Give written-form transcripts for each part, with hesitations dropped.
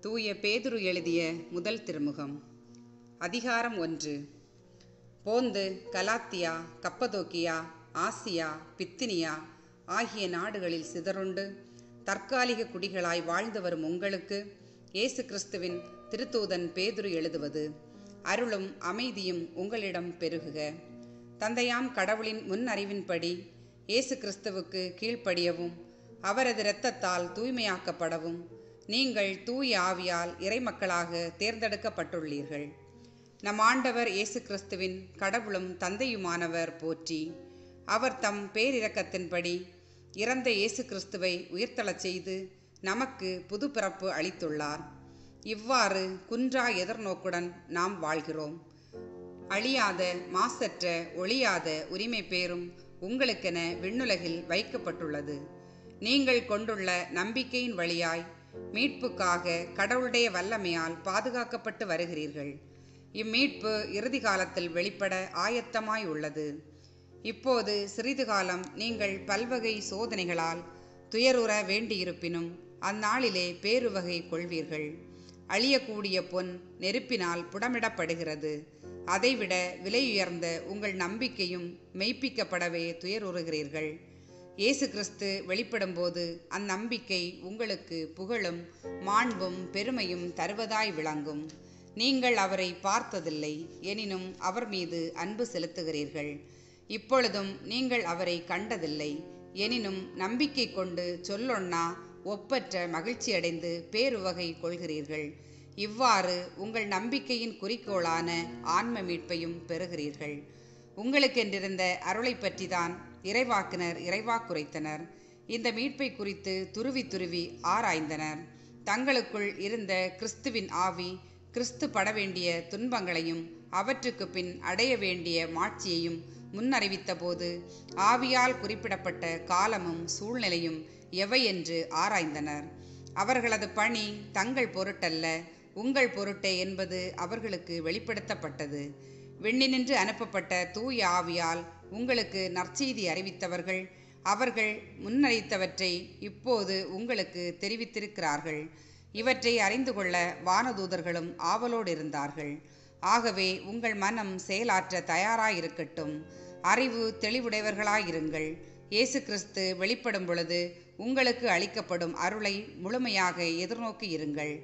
தூய பேதுரு எழுதிய முதல் திருமுகம். அதிகாரம் 1. போந்து, கலாத்தியா, கப்பதோக்கியா, ஆசியா, பித்தினியா ஆகிய நாடுகளில் சிதறுண்டு தற்காலிக குடிகளாய் வாழ்ந்து வரும் உங்களுக்கு இயேசு கிறிஸ்துவின் திருத்தூதன் பேதுரு எழுதுவது. அருளும் அமைதியும் உங்களிடம் பெருகுக. தந்தையாம் கடவுளின் முன் அறிவின்படி இயேசு கிறிஸ்துவுக்கு கீழ்ப்படியவும் அவரது இரத்தத்தால் தூய்மையாக்கப்படவும் நீங்கள் தூய ஆவியால் இறைமக்களாக தேர்ந்தெடுக்கப்பட்டுள்ளீர்கள். நம் ஆண்டவர் இயேசு கிறிஸ்துவின் கடவுளும் தந்தையுமானவர் போற்றி. அவர் தம் பேரிரக்கத்தின்படி இறந்த இயேசு கிறிஸ்துவை உயிர்த்தெழச் செய்து நமக்கு புது பிறப்பு அளித்துள்ளார். இவ்வாறு குன்றா எதிர்நோக்குடன் நாம் வாழ்கிறோம். அழியாத, மாசற்ற, ஒழியாத உரிமை பேரும் உங்களுக்கென விண்ணுலகில் வைக்கப்பட்டுள்ளது. நீங்கள் கொண்டுள்ள நம்பிக்கையின் வழியாய் மீட்புக்காக கடவுளுடைய வல்லமையால் பாதுகாக்கப்பட்டு வருகிறீர்கள். இம்மீட்பு இறுதி காலத்தில் வெளிப்பட ஆயத்தமாய் உள்ளது. இப்போது சிறிது காலம் நீங்கள் பல்வகை சோதனைகளால் துயருற வேண்டியிருப்பினும் அந்நாளிலே பேருவகை கொள்வீர்கள். அழியக்கூடிய பொன் நெருப்பினால் புடமிடப்படுகிறது. அதைவிட விலையுயர்ந்த உங்கள் நம்பிக்கையும் மெய்ப்பிக்கப்படவே துயருறுகிறீர்கள். இயேசு கிறிஸ்து வெளிப்படும்போது அந்நம்பிக்கை உங்களுக்கு புகழும் மாண்பும் பெருமையும் தருவதாய் விளங்கும். நீங்கள் அவரை பார்த்ததில்லை, எனினும் அவர் மீது அன்பு செலுத்துகிறீர்கள். இப்பொழுதும் நீங்கள் அவரை கண்டதில்லை, எனினும் நம்பிக்கை கொண்டு சொல்லொண்ணா ஒப்பற்ற மகிழ்ச்சியடைந்து பேருவகை கொள்கிறீர்கள். இவ்வாறு உங்கள் நம்பிக்கையின் குறிக்கோளான ஆன்ம மீட்பையும் பெறுகிறீர்கள். உங்களுக்கென்றிருந்த அருளை பற்றிதான் இறைவாக்கினர் இறைவாக்குரைத்தனர். இந்த மீட்பை குறித்து துருவி துருவி ஆராய்ந்தனர். தங்களுக்குள் இருந்த கிறிஸ்துவின் ஆவி கிறிஸ்து பட வேண்டிய துன்பங்களையும் அவற்றுக்கு பின் அடைய வேண்டிய மாட்சியையும் முன்னறிவித்த போது ஆவியால் குறிப்பிடப்பட்ட காலமும் சூழ்நிலையும் எவை என்று ஆராய்ந்தனர். அவர்களது பணி தங்கள் பொருட்டல்ல, உங்கள் பொருட்டே என்பது அவர்களுக்கு வெளிப்படுத்தப்பட்டது. விண்ணினின்று அனுப்பப்பட்ட தூய ஆவியால் உங்களுக்கு நற்செய்தி அறிவித்தவர்கள் அவர்கள் முன்னறிவித்தவற்றை இப்போது உங்களுக்கு தெரிவித்திருக்கிறார்கள். இவற்றை அறிந்து கொள்ள வானதூதர்களும் ஆவலோடு இருந்தார்கள். ஆகவே உங்கள் மனம் செயலாற்ற தயாராயிருக்கட்டும். அறிவு தெளிவுடையவர்களாயிருங்கள். இயேசு கிறிஸ்து வெளிப்படும் பொழுது உங்களுக்கு அளிக்கப்படும் அருளை முழுமையாக எதிர்நோக்கி இருங்கள்.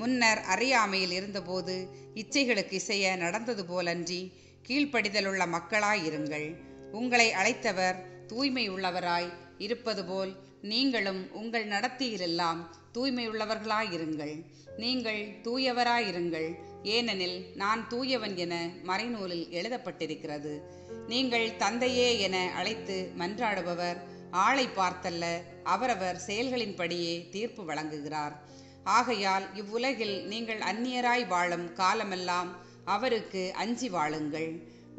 முன்னர் அறியாமையில் இருந்தபோது இச்சைகளுக்கு இசைய நடந்தது போலன்றி கீழ்ப்படிதலுள்ள மக்களாயிருங்கள். உங்களை அழைத்தவர் தூய்மை உள்ளவராய் இருப்பது போல் நீங்களும் உங்கள் நடத்தையிலெல்லாம் தூய்மையுள்ளவர்களாயிருங்கள். நீங்கள் தூயவராயிருங்கள், ஏனெனில் நான் தூயவன் என மறைநூலில் எழுதப்பட்டிருக்கிறது. நீங்கள் தந்தையே என அழைத்து மன்றாடுபவர் ஆளை பார்த்தல்ல, அவரவர் செயல்களின்படியே தீர்ப்பு வழங்குகிறார். ஆகையால் இவ்வுலகில் நீங்கள் அந்நியராய் வாழும் காலமெல்லாம் அவருக்கு அஞ்சி வாழுங்கள்.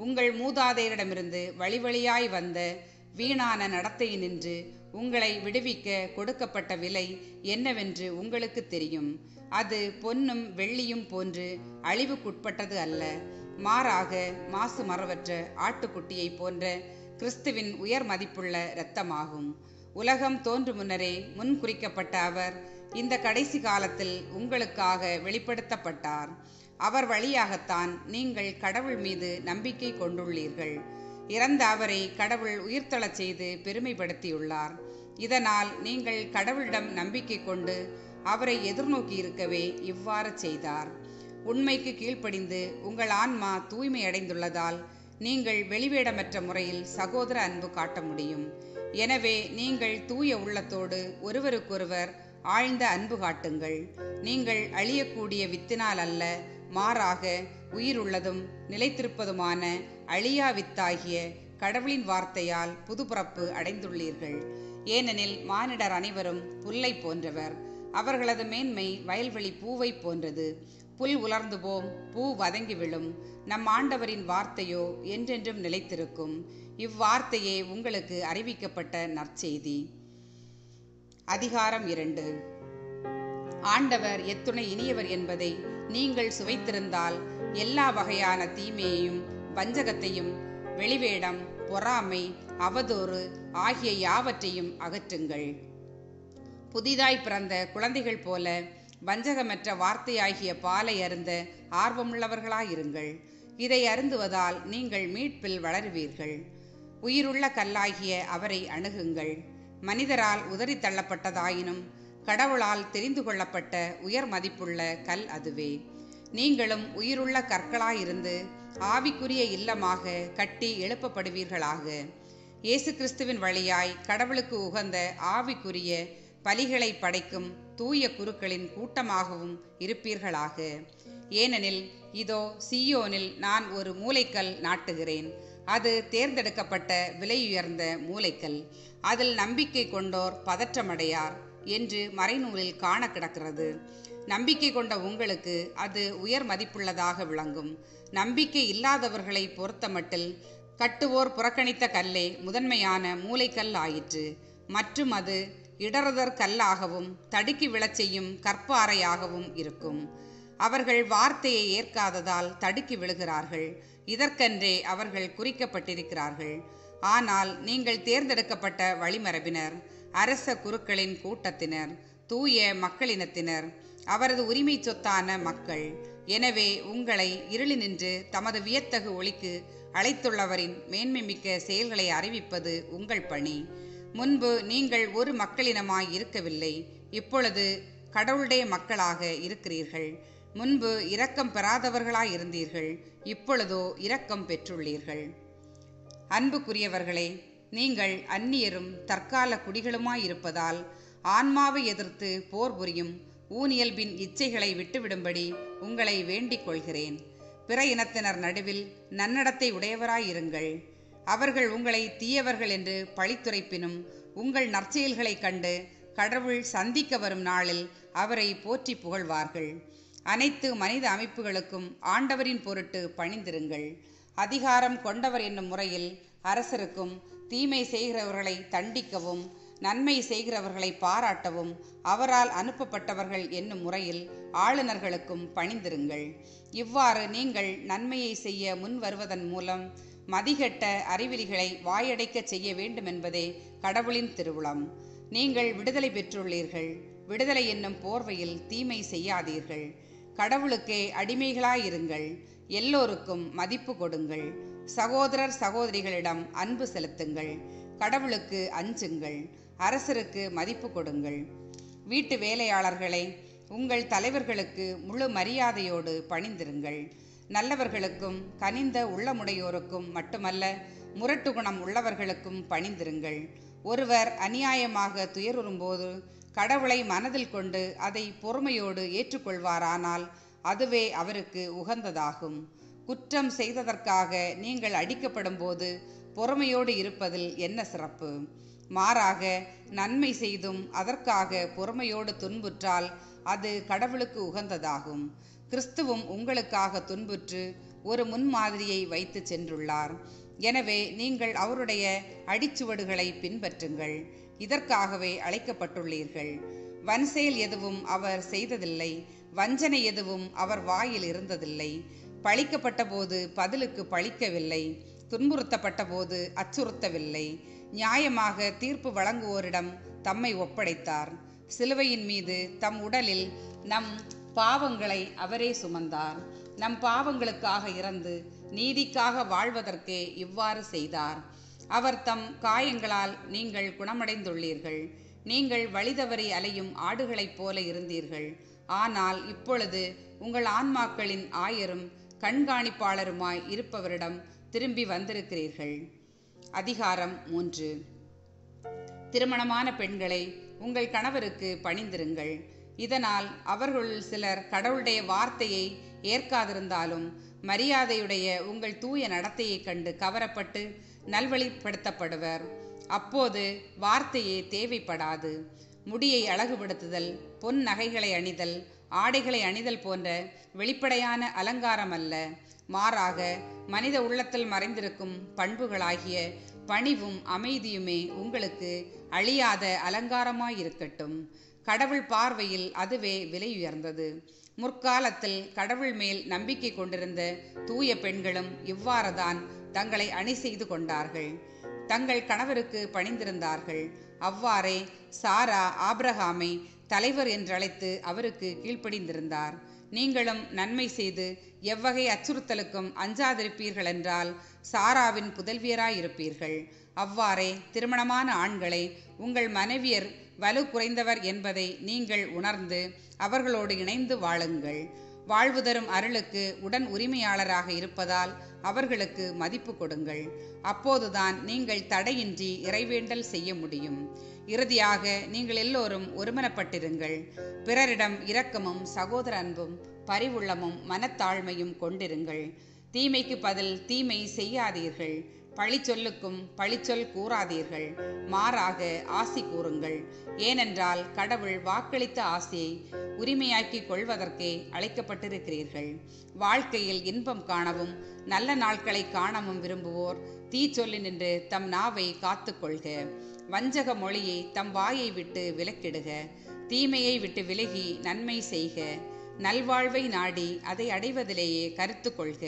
உங்கள் மூதாதையரிடமிருந்து வழி வழியாய் வந்த வீணான நடத்தையினின்று உங்களை விடுவிக்க கொடுக்கப்பட்ட விலை என்னவென்று உங்களுக்கு தெரியும். அது பொன்னும் வெள்ளியும் போன்று அழிவுக்குட்பட்டது அல்ல, மாறாக மாசு மறவற்ற ஆட்டுக்குட்டியை போன்ற கிறிஸ்துவின் உயர் மதிப்புள்ள இரத்தமாகும். உலகம் தோன்று முன்னரே முன் குறிக்கப்பட்ட அவர் இந்த கடைசி காலத்தில் உங்களுக்காக வெளிப்படுத்தப்பட்டார். அவர் வழியாகத்தான் நீங்கள் கடவுள் மீது நம்பிக்கை கொண்டுள்ளீர்கள். இறந்த அவரை கடவுள் உயிர்த்தெழச் செய்து பெருமைப்படுத்தியுள்ளார். இதனால் நீங்கள் கடவுளிடம் நம்பிக்கை கொண்டு அவரை எதிர்நோக்கி இருக்கவே இவ்வாறு செய்தார். உண்மைக்கு கீழ்ப்படிந்து உங்கள் ஆன்மா தூய்மை அடைந்துள்ளதால் நீங்கள் வெளிவேடமற்ற முறையில் சகோதர அன்பு காட்ட முடியும். எனவே நீங்கள் தூய உள்ளத்தோடு ஒருவருக்கொருவர் ஆழ்ந்த அன்பு காட்டுங்கள். நீங்கள் அழியக்கூடிய வித்தினால் அல்ல, மாறாக உயிருள்ளதும் நிலைத்திருப்பதுமான அழியா வித்தாகிய கடவுளின் வார்த்தையால் புதுப்பிறப்பு அடைந்துள்ளீர்கள். ஏனெனில் மானிடர் அனைவரும் புல்லை போன்றவர். அவர்களது மேன்மை வயல்வெளி பூவை போன்றது. புல் உலர்ந்து போம், பூ வதங்கி விழும். நம் ஆண்டவரின் வார்த்தையோ என்றென்றும் நிலைத்திருக்கும். இவ்வார்த்தையே உங்களுக்கு அறிவிக்கப்பட்ட நற்செய்தி. அதிகாரம் 2. ஆண்டவர் எத்துணை இனியவர் என்பதை நீங்கள் சுவைத்திருந்தால் எல்லா வகையான தீமையையும் வஞ்சகத்தையும் வெளிவேடம், பொறாமை, அவதூறு ஆகிய யாவற்றையும் அகற்றுங்கள். புதிதாய் பிறந்த குழந்தைகள் போல வஞ்சகமற்ற வார்த்தையாகிய பாலை அருந்த ஆர்வமுள்ளவர்களாயிருங்கள். இதை அருந்துவதால் நீங்கள் மீட்பில் வளருவீர்கள். உயிருள்ள கல்லாகிய அவரை அணுகுங்கள். மனிதரால் உதறி தள்ளப்பட்டதாயினும் கடவுளால் தெரிந்து கொள்ளப்பட்ட உயர் மதிப்புள்ள கல் அதுவே. நீங்களும் உயிருள்ள கற்களாயிருந்து ஆவிக்குரிய இல்லமாக கட்டி எழுப்பப்படுவீர்களாக. இயேசு கிறிஸ்துவின் வழியாய் கடவுளுக்கு உகந்த ஆவிக்குரிய பலிகளை படைக்கும் தூய குருக்களின் கூட்டமாகவும் இருப்பீர்களாக. ஏனெனில் இதோ சீயோனில் நான் ஒரு மூலைக்கல் நாட்டுகிறேன். அது தேர்ந்தெடுக்கப்பட்ட விலையுயர்ந்த மூலைக்கல். அதில் நம்பிக்கை கொண்டோர் பதற்றமடையார் என்று மறைநூலில் காண கிடக்கிறது. நம்பிக்கை கொண்ட உங்களுக்கு அது உயர் மதிப்புள்ளதாக விளங்கும். நம்பிக்கை இல்லாதவர்களை பொறுத்தமட்டில் கட்டுவோர் புறக்கணித்த கல்லே முதன்மையான மூலைக்கல் ஆயிற்று. மற்றும் அது இடறுதற் கல்லாகவும் தடுக்கி விழச் செய்யும் கற்பாறையாகவும் இருக்கும். அவர்கள் வார்த்தையை ஏற்காததால் தடுக்கி விழுகிறார்கள். இதற்கென்றே அவர்கள் குறிக்கப்பட்டிருக்கிறார்கள். ஆனால் நீங்கள் தேர்ந்தெடுக்கப்பட்ட வழிமரபினர், அரச குருக்களின் கூட்டத்தினர், தூய மக்களினத்தினர், அவரது உரிமை சொத்தான மக்கள். எனவே உங்களை இருளினின்று தமது வியத்தகு ஒளிக்கு அழைத்துள்ளவரின் மேன்மை மிக்க செயல்களை அறிவிப்பது உங்கள் பணி. முன்பு நீங்கள் ஒரு மக்களினமாய் இருக்கவில்லை, இப்பொழுது கடவுளுடைய மக்களாக இருக்கிறீர்கள். முன்பு இரக்கம் பெறாதவர்களாய் இருந்தீர்கள், இப்பொழுதோ இரக்கம் பெற்றுள்ளீர்கள். அன்புக்குரியவர்களே, நீங்கள் அந்நியரும் தற்கால குடிகளுமாயிருப்பதால் ஆன்மாவை எதிர்த்து போர் புரியும் ஊனியல்பின் இச்சைகளை விட்டுவிடும்படி உங்களை வேண்டிக் கொள்கிறேன். பிற இனத்தினர் நடுவில் நன்னடத்தை உடையவராயிருங்கள். அவர்கள் உங்களை தீயவர்கள் என்று பழித்துரைப்பினும் உங்கள் நற்செயல்களை கண்டு கடவுள் சந்திக்க வரும் நாளில் அவரை போற்றி புகழ்வார்கள். அனைத்து மனித அமைப்புகளுக்கும் ஆண்டவரின் பொருட்டு பணிந்திருங்கள். அதிகாரம் கொண்டவர் என்னும் முறையில் அரசருக்கும் தீமை செய்கிறவர்களை தண்டிக்கவும் நன்மை செய்கிறவர்களை பாராட்டவும் அவரால் அனுப்பப்பட்டவர்கள் என்னும் முறையில் ஆளுநர்களுக்கும் பணிந்திருங்கள். இவ்வாறு நீங்கள் நன்மையை செய்ய முன் வருவதன் மூலம் மதிகெட்ட அறிவிலிகளை வாயடைக்க செய்ய வேண்டுமென்பதே கடவுளின் திருவுளம். நீங்கள் விடுதலை பெற்றுள்ளீர்கள். விடுதலை என்னும் போர்வையில் தீமை செய்யாதீர்கள். கடவுளுக்கே அடிமைகளாயிருங்கள். எல்லோருக்கும் மதிப்பு கொடுங்கள். சகோதரர் சகோதரிகளிடம் அன்பு செலுத்துங்கள். கடவுளுக்கு அஞ்சுங்கள். அரசருக்கு மதிப்பு கொடுங்கள். வீட்டு வேலையாளர்களை உங்கள் தலைவர்களுக்கு முழு மரியாதையோடு பணிந்திருங்கள். நல்லவர்களுக்கும் கனிந்த உள்ளமுடையோருக்கும் மட்டுமல்ல, முரட்டு குணம் உள்ளவர்களுக்கும் பணிந்திருங்கள். ஒருவர் அநியாயமாக துயருறும்போது கடவுளை மனதில் கொண்டு அதை பொறுமையோடு ஏற்றுக்கொள்வாரானால் அதுவே அவருக்கு உகந்ததாகும். குற்றம் செய்ததற்காக நீங்கள் அடிக்கப்படும் போது பொறுமையோடு இருப்பதில் என்ன சிறப்பு? மாறாக நன்மை செய்தும் அதற்காக பொறுமையோடு துன்புற்றால் அது கடவுளுக்கு உகந்ததாகும். கிறிஸ்துவும் உங்களுக்காக துன்புற்று ஒரு முன்மாதிரியை வைத்து சென்றுள்ளார். எனவே நீங்கள் அவருடைய அடிச்சுவடுகளை பின்பற்றுங்கள். இதற்காகவே அழைக்கப்பட்டுள்ளீர்கள். வன்செயல் எதுவும் அவர் செய்ததில்லை, வஞ்சனை எதுவும் அவர் வாயில் இருந்ததில்லை. பழிக்கப்பட்ட போது பதிலுக்கு பழிக்கவில்லை, துன்புறுத்தப்பட்ட போது அச்சுறுத்தவில்லை. நியாயமாக தீர்ப்பு வழங்குவோரிடம் தம்மை ஒப்படைத்தார். சிலுவையின் மீது தம் உடலில் நம் பாவங்களை அவரே சுமந்தார். நம் பாவங்களுக்காக இறந்து நீதிக்காக வாழ்வதற்கே இவ்வாறு செய்தார். அவர் தம் காயங்களால் நீங்கள் குணமடைந்துள்ளீர்கள். நீங்கள் வழிதவறி அலையும் ஆடுகளைப் போல இருந்தீர்கள். ஆனால் இப்பொழுது உங்கள் ஆன்மாக்களின் ஆயரும் கண்காணிப்பாளருமாய் இருப்பவரிடம் திரும்பி வந்திருக்கிறீர்கள். அதிகாரம் 3. திருமணமான பெண்களை உங்கள் கணவருக்கு பணிந்திருங்கள். இதனால் அவர்களுள் சிலர் கடவுளுடைய வார்த்தையை ஏற்காதிருந்தாலும் மரியாதையுடைய உங்கள் தூய நடத்தையை கண்டு கவரப்பட்டு நல்வழிப்படுத்தப்படுவர். அப்போது வார்த்தையே தேவைப்படாது. முடியை அழகுபடுத்துதல், பொன் நகைகளை அணிதல், ஆடைகளை அணிதல் போன்ற வெளிப்படையான அலங்காரம் அல்ல. மாறாக மனித உள்ளத்தில் மறைந்திருக்கும் பண்புகளாகிய பணிவும் அமைதியுமே உங்களுக்கு அழியாத அலங்காரமாயிருக்கட்டும். கடவுள் பார்வையில் அதுவே விலையுயர்ந்தது. முற்காலத்தில் கடவுள் மேல் நம்பிக்கை கொண்டிருந்த தூய பெண்களும் இவ்வாறுதான் தங்களை அணி செய்து கொண்டார்கள். தங்கள் கணவருக்கு பணிந்திருந்தார்கள். அவ்வாறே சாரா ஆபிரகாமை தலைவர் என்றழைத்து அவருக்கு கீழ்ப்படிந்திருந்தார். நீங்களும் நன்மை செய்து எவ்வகை அச்சுறுத்தலுக்கும் அஞ்சாதிருப்பீர்கள் என்றால் சாராவின் புதல்வியராயிருப்பீர்கள். அவ்வாறே திருமணமான ஆண்களை உங்கள் மனைவியர் வலு குறைந்தவர் என்பதை நீங்கள் உணர்ந்து அவர்களோடு இணைந்து வாழுங்கள். வாழ்வு தரும் அருளுக்கு உடன் உரிமையாளராக இருப்பதால் அவர்களுக்கு மதிப்பு கொடுங்கள். அப்போதுதான் நீங்கள் தடையின்றி இறைவேண்டல் செய்ய முடியும். இறுதியாக நீங்கள் எல்லோரும் ஒருமனப்பட்டிருங்கள். பிறரிடம் இரக்கமும் சகோதர அன்பும் பரிவுள்ளமும் மனத்தாழ்மையும் கொண்டிருங்கள். தீமைக்கு பதில் தீமை செய்யாதீர்கள். பழிச்சொல்லுக்கும் பழிச்சொல் கூறாதீர்கள். மாறாக ஆசி கூறுங்கள். ஏனென்றால் கடவுள் வாக்களித்த ஆசையை உரிமையாக்கி கொள்வதற்கே அழைக்கப்பட்டிருக்கிறீர்கள். வாழ்க்கையில் இன்பம் காணவும் நல்ல நாட்களை காணவும் விரும்புவோர் தீச்சொல்லி நின்று தம் நாவை காத்து கொள்க. வஞ்சக மொழியை தம் வாயை விட்டு விலக்கிடுக. தீமையை விட்டு விலகி நன்மை செய்க. நல்வாழ்வை நாடி அதை அடைவதிலேயே கருத்து கொள்க.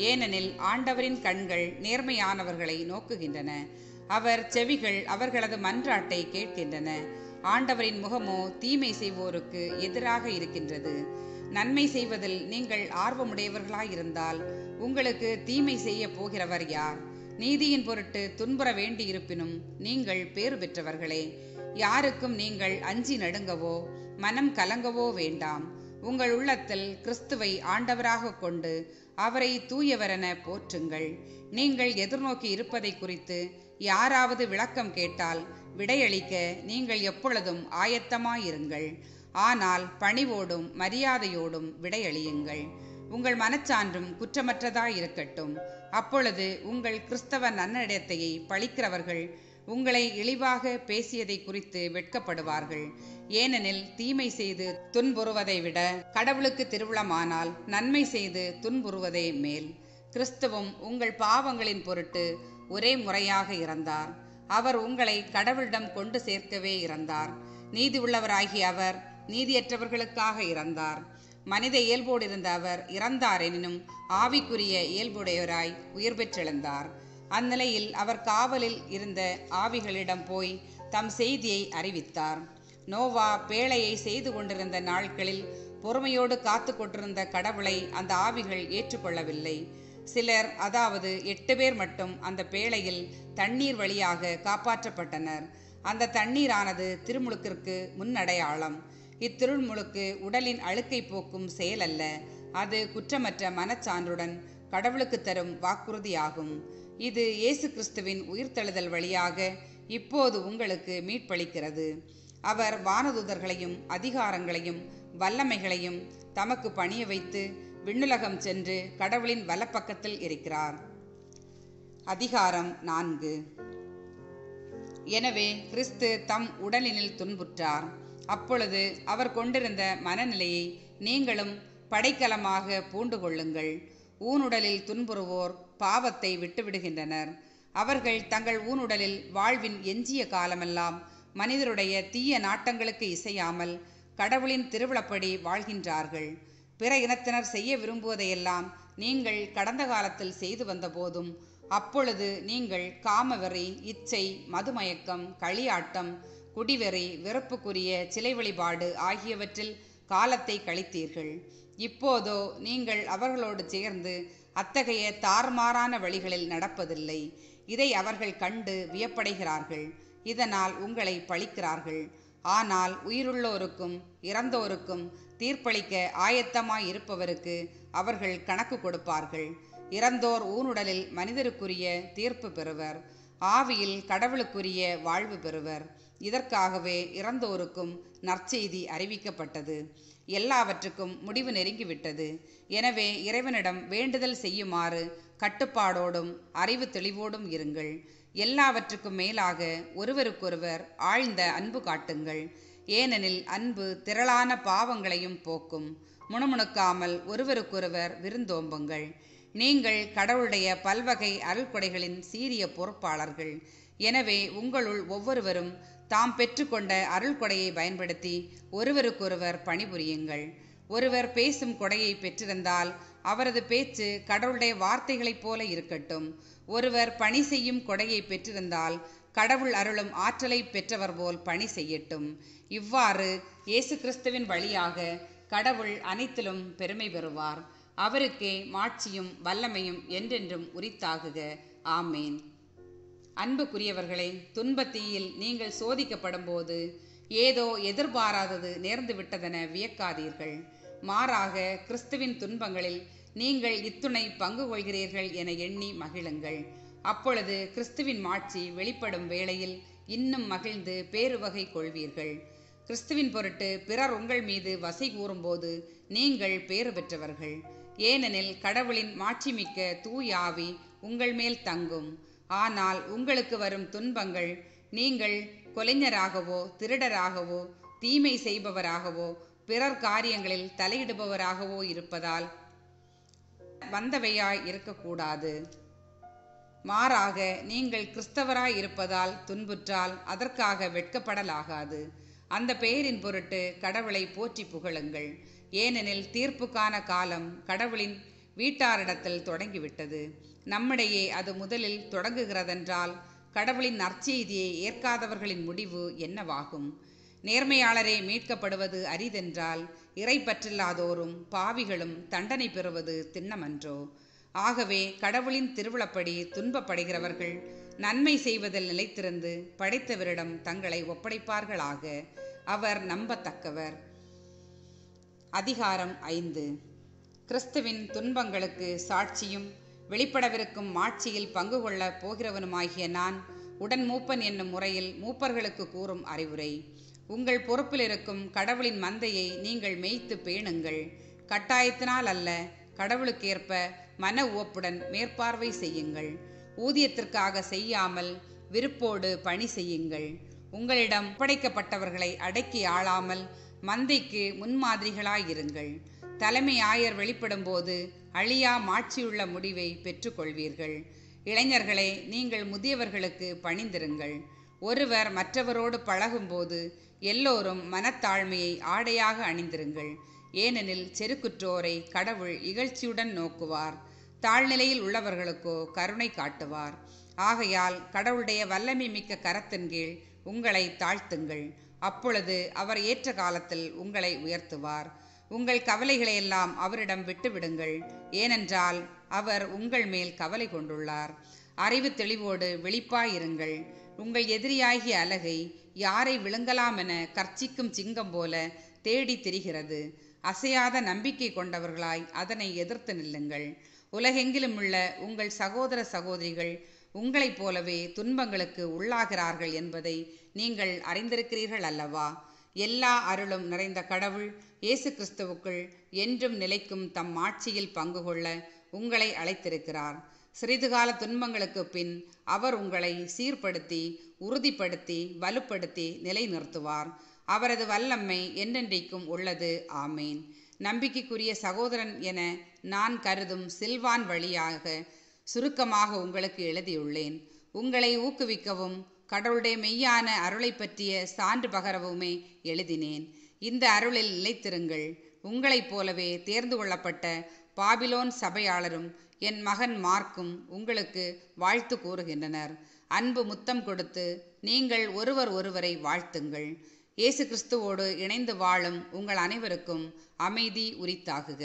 ஏனெனில் ஆண்டவரின் கண்கள் நேர்மையானவர்களை நோக்குகின்றன. அவர் செவிகள் அவர்களது மன்றாட்டை கேட்கின்றன. ஆண்டவரின் முகமோ தீமை செய்வோருக்கு எதிராக இருக்கின்றது. நன்மை செய்வதில் நீங்கள் ஆர்வமுடையவர்களாயிருந்தால் உங்களுக்கு தீமை செய்ய போகிறவர் யார்? நீதியின் பொருட்டு துன்புற வேண்டி இருப்பினும் நீங்கள் பேறு பெற்றவர்களே. யாருக்கும் நீங்கள் அஞ்சி நடுங்கவோ மனம் கலங்கவோ வேண்டாம். உங்கள் உள்ளத்தில் கிறிஸ்துவை ஆண்டவராக கொண்டு அவரை தூயவரென போற்றுங்கள். நீங்கள் எதிர்நோக்கி இருப்பதை குறித்து யாராவது விளக்கம் கேட்டால் விடையளிக்க நீங்கள் எப்பொழுதும் ஆயத்தமாயிருங்கள். ஆனால் பணிவோடும் மரியாதையோடும் விடையளியுங்கள். உங்கள் மனச்சான்றும் குற்றமற்றதாயிருக்கட்டும். அப்பொழுது உங்கள் கிறிஸ்தவ நன்னடத்தையை பழிக்கிறவர்கள் உங்களை இழிவாக பேசியதை குறித்து வெட்கப்படுவார்கள். ஏனெனில் தீமை செய்து துன்புறுவதை விட கடவுளுக்கு திருவுளமானால் நன்மை செய்து துன்புறுவதே மேல். கிறிஸ்துவும் உங்கள் பாவங்களின் பொருட்டு ஒரே முறையாக இறந்தார். அவர் உங்களை கடவுளிடம் கொண்டு சேர்க்கவே இறந்தார். நீதி உள்ளவராகிய அவர் நீதியற்றவர்களுக்காக இறந்தார். மனித இயல்போடு இருந்த அவர் இறந்தார் எனினும் ஆவிக்குரிய இயல்புடையவராய் உயிர் பெற்றெழுந்தார். அந்நிலையில் அவர் காவலில் இருந்த ஆவிகளிடம் போய் தம் செய்தியை அறிவித்தார். நோவா பேழையை செய்து கொண்டிருந்த நாட்களில் பொறுமையோடு காத்து கொண்டிருந்த கடவுளை அந்த ஆவிகள் ஏற்றுக்கொள்ளவில்லை. சிலர், அதாவது 8 பேர் மட்டும் அந்த பேழையில் தண்ணீர் வழியாக காப்பாற்றப்பட்டனர். அந்த தண்ணீரானது திருமுழுக்கிற்கு முன்னடையாளம். இத்திருமுழுக்கு உடலின் அழுக்கை போக்கும் செயல் அல்ல. அது குற்றமற்ற மனச்சான்றுடன் கடவுளுக்கு தரும் வாக்குறுதியாகும். இது இயேசு கிறிஸ்துவின் உயிர்த்தெழுதல் வழியாக இப்போது உங்களுக்கு மீட்பளிக்கிறது. அவர் வானதூதர்களையும் அதிகாரங்களையும் வல்லமைகளையும் தமக்கு பணிய வைத்து விண்ணுலகம் சென்று கடவுளின் வலப்பக்கத்தில் இருக்கிறார். அதிகாரம் 4. எனவே கிறிஸ்து தம் உடலினில் துன்புற்றார். அப்பொழுது அவர் கொண்டிருந்த மனநிலையை நீங்களும் படைக்கலமாக பூண்டு கொள்ளுங்கள். ஊனுடலில் துன்புறுவோர் பாவத்தை விட்டுவிடுகின்றனர். அவர்கள் தங்கள் ஊனுடலில் வாழ்வின் எஞ்சிய காலமெல்லாம் மனிதருடைய தீய நாட்டங்களுக்கு இசையாமல் கடவுளின் திருவிழப்படி வாழ்கின்றார்கள். பிற இனத்தினர் செய்ய விரும்புவதையெல்லாம் நீங்கள் கடந்த காலத்தில் செய்து வந்த போதும் அப்பொழுது நீங்கள் காமவெறி, இச்சை, மதுமயக்கம், களியாட்டம், குடிவெறி, வெறுப்புக்குரிய சிலை வழிபாடு ஆகியவற்றில் காலத்தை கழித்தீர்கள். இப்போதோ நீங்கள் அவர்களோடு சேர்ந்து அத்தகைய தாறுமாறான வழிகளில் நடப்பதில்லை. இதை அவர்கள் கண்டு வியப்படைகிறார்கள். இதனால் உங்களை பழிக்கிறார்கள். ஆனால் உயிருள்ளோருக்கும் இறந்தோருக்கும் தீர்ப்பளிக்க ஆயத்தமாயிருப்பவருக்கு அவர்கள் கணக்கு கொடுப்பார்கள். இறந்தோர் ஊனுடலில் மனிதருக்குரிய தீர்ப்பு பெறுவர். ஆவியில் கடவுளுக்குரிய வாழ்வு பெறுவர். இதற்காகவே இறந்தோருக்கும் நற்செய்தி அறிவிக்கப்பட்டது. எல்லாவற்றுக்கும் முடிவு நெருங்கிவிட்டது. எனவே இறைவனிடம் வேண்டுதல் செய்யுமாறு கட்டுப்பாடோடும் அறிவு தெளிவோடும் இருங்கள். எல்லாவற்றுக்கும் மேலாக ஒருவருக்கொருவர் ஆழ்ந்த அன்பு காட்டுங்கள். ஏனெனில் அன்பு திரளான பாவங்களையும் போக்கும். முணுமுணுக்காமல் ஒருவருக்கொருவர் விருந்தோம்புங்கள். நீங்கள் கடவுளுடைய பல்வகை அருள்கொடைகளின் சீரிய பொறுப்பாளர்கள். எனவே உங்களுள் ஒவ்வொருவரும் தாம் பெற்றுக்கொண்ட அருள்கொடையை பயன்படுத்தி ஒருவருக்கொருவர் பணிபுரியுங்கள். ஒருவர் பேசும் கொடையை பெற்றிருந்தால் அவரது பேச்சு கடவுளுடைய வார்த்தைகளைப் போல இருக்கட்டும். ஒருவர் பணி செய்யும் கொடையை பெற்றிருந்தால் கடவுள் அருளும் ஆற்றலை பெற்றவர் போல் பணி செய்யட்டும். இவ்வாறு இயேசு கிறிஸ்துவின் வழியாக கடவுள் அனைத்திலும் பெருமை பெறுவார். அவருக்கே மாட்சியும் வல்லமையும் என்றென்றும் உரித்தாகுக. ஆமேன். அன்புக்குரியவர்களே, துன்பத்தீயில் நீங்கள் சோதிக்கப்படும் போது ஏதோ எதிர்பாராதது நேர்ந்து விட்டதென வியக்காதீர்கள். மாறாக கிறிஸ்துவின் துன்பங்களில் நீங்கள் இத்துணை பங்கு கொள்கிறீர்கள் என எண்ணி மகிழுங்கள். அப்பொழுது கிறிஸ்துவின் மாட்சி வெளிப்படும் வேளையில் இன்னும் மகிழ்ந்து பேருவகை கொள்வீர்கள். கிறிஸ்துவின் பொருட்டு பிறர் உங்கள் மீது வசை கூறும்போது நீங்கள் பேறு பெற்றவர்கள். ஏனெனில் கடவுளின் மாட்சிமிக்க தூய ஆவி உங்கள் மேல் தங்கும். ஆனால் உங்களுக்கு வரும் துன்பங்கள் நீங்கள் கொலைஞராகவோ திருடராகவோ தீமை செய்பவராகவோ பிறர் காரியங்களில் தலையிடுபவராகவோ இருப்பதால் வந்தவையாய் இருக்கக்கூடாது. மாறாக நீங்கள் கிறிஸ்தவராய் இருப்பதால் துன்புற்றால் அதற்காக வெட்கப்படலாகாது. அந்த பெயரின் பொருட்டு கடவுளை போற்றி புகழுங்கள். ஏனெனில் தீர்ப்புக்கான காலம் கடவுளின் வீட்டாரிடத்தில் தொடங்கிவிட்டது. நம்மிடையே அது முதலில் தொடங்குகிறதென்றால் கடவுளின் நற்செய்தியை ஏற்காதவர்களின் முடிவு என்னவாகும்? நேர்மையாளரே மீட்கப்படுவது அரிதென்றால் இறைப்பற்றில்லாதோரும் பாவிகளும் தண்டனை பெறுவது திண்ணமன்றோ? ஆகவே கடவுளின் திருவிழப்படி துன்பப்படுகிறவர்கள் நன்மை செய்வதில் நிலைத்திருந்து படைத்தவரிடம் தங்களை ஒப்படைப்பார்களாக. அவர் நம்பத்தக்கவர். அதிகாரம் 5. கிறிஸ்துவின் துன்பங்களுக்கு சாட்சியும் வெளிப்படவிருக்கும் மாட்சியில் பங்கு கொள்ள போகிறவனுமாகிய நான் உடன் மூப்பன் என்னும் முறையில் மூப்பர்களுக்கு கூறும் அறிவுரை. உங்கள் பொறுப்பில் இருக்கும் கடவுளின் மந்தையை நீங்கள் மேய்த்து பேணுங்கள். கட்டாயத்தினால் அல்ல, கடவுளுக்கேற்ப மன உவப்புடன் மேற்பார்வை செய்யுங்கள். ஊதியத்திற்காக செய்யாமல் விருப்போடு பணி செய்யுங்கள். உங்களிடம் ஒப்படைக்கப்பட்டவர்களை அடக்கி ஆளாமல் மந்தைக்கு முன்மாதிரிகளாயிருங்கள். தலைமை ஆயர் வெளிப்படும் போது அழியா மாட்சியுள்ள முடிவை பெற்றுக்கொள்வீர்கள். இளைஞர்களே, நீங்கள் முதியவர்களுக்கு பணிந்திருங்கள். ஒருவர் மற்றவரோடு பழகும்போது எல்லோரும் மனத்தாழ்மையை ஆடையாக அணிந்திருங்கள். ஏனெனில் செருக்குற்றோரை கடவுள் இகழ்ச்சியுடன் நோக்குவார், தாழ்நிலையில் உள்ளவர்களுக்கோ கருணை காட்டுவார். ஆகையால் கடவுளுடைய வல்லமை மிக்க கரத்தின் கீழ் உங்களை தாழ்த்துங்கள். அப்பொழுது அவர் ஏற்ற காலத்தில் உங்களை உயர்த்துவார். உங்கள் கவலைகளையெல்லாம் அவரிடம் விட்டுவிடுங்கள், ஏனென்றால் அவர் உங்கள் மேல் கவலை கொண்டுள்ளார். அறிவு தெளிவோடு விழிப்பாயிருங்கள். உங்கள் எதிரியாகிய அலகை யாரை விழுங்கலாமென கர்ச்சிக்கும் சிங்கம் போல தேடி திரிகிறது. அசையாத நம்பிக்கை கொண்டவர்களாய் அதனை எதிர்த்து நில்லுங்கள். உலகெங்கிலும் உள்ள உங்கள் சகோதர சகோதரிகள் உங்களைப் போலவே துன்பங்களுக்கு உள்ளாகிறார்கள் என்பதை நீங்கள் அறிந்திருக்கிறீர்கள் அல்லவா? எல்லா அருளும் நிறைந்த கடவுள் இயேசு கிறிஸ்துவுக்குள் என்றும் நிலைக்கும் தம் ஆட்சியில் பங்கு கொள்ள உங்களை அழைத்திருக்கிறார். சிறிதுகால துன்பங்களுக்கு பின் அவர் உங்களை சீர்படுத்தி உறுதிப்படுத்தி வலுப்படுத்தி நிலைநிறுத்துவார். அவரது வல்லமை என்றென்றைக்கும் உள்ளது. ஆமேன். நம்பிக்கைக்குரிய சகோதரன் என நான் கருதும் சில்வான் வழியாக சுருக்கமாக உங்களுக்கு எழுதியுள்ளேன். உங்களை ஊக்குவிக்கவும் கடவுளுடைய மெய்யான அருளை பற்றிய சான்று பகரவுமே எழுதினேன். இந்த அருளில் நிலைத்திருங்கள். உங்களைப் போலவே தேர்ந்து கொள்ளப்பட்ட பாபிலோன் சபையாளரும் என் மகன் மார்க்கும் உங்களுக்கு வாழ்த்து கூறுகின்றனர். அன்பு முத்தம் கொடுத்து நீங்கள் ஒருவர் ஒருவரை வாழ்த்துங்கள். இயேசு கிறிஸ்துவோடு இணைந்து வாழும் உங்கள் அனைவருக்கும் அமைதி உரித்தாகுக.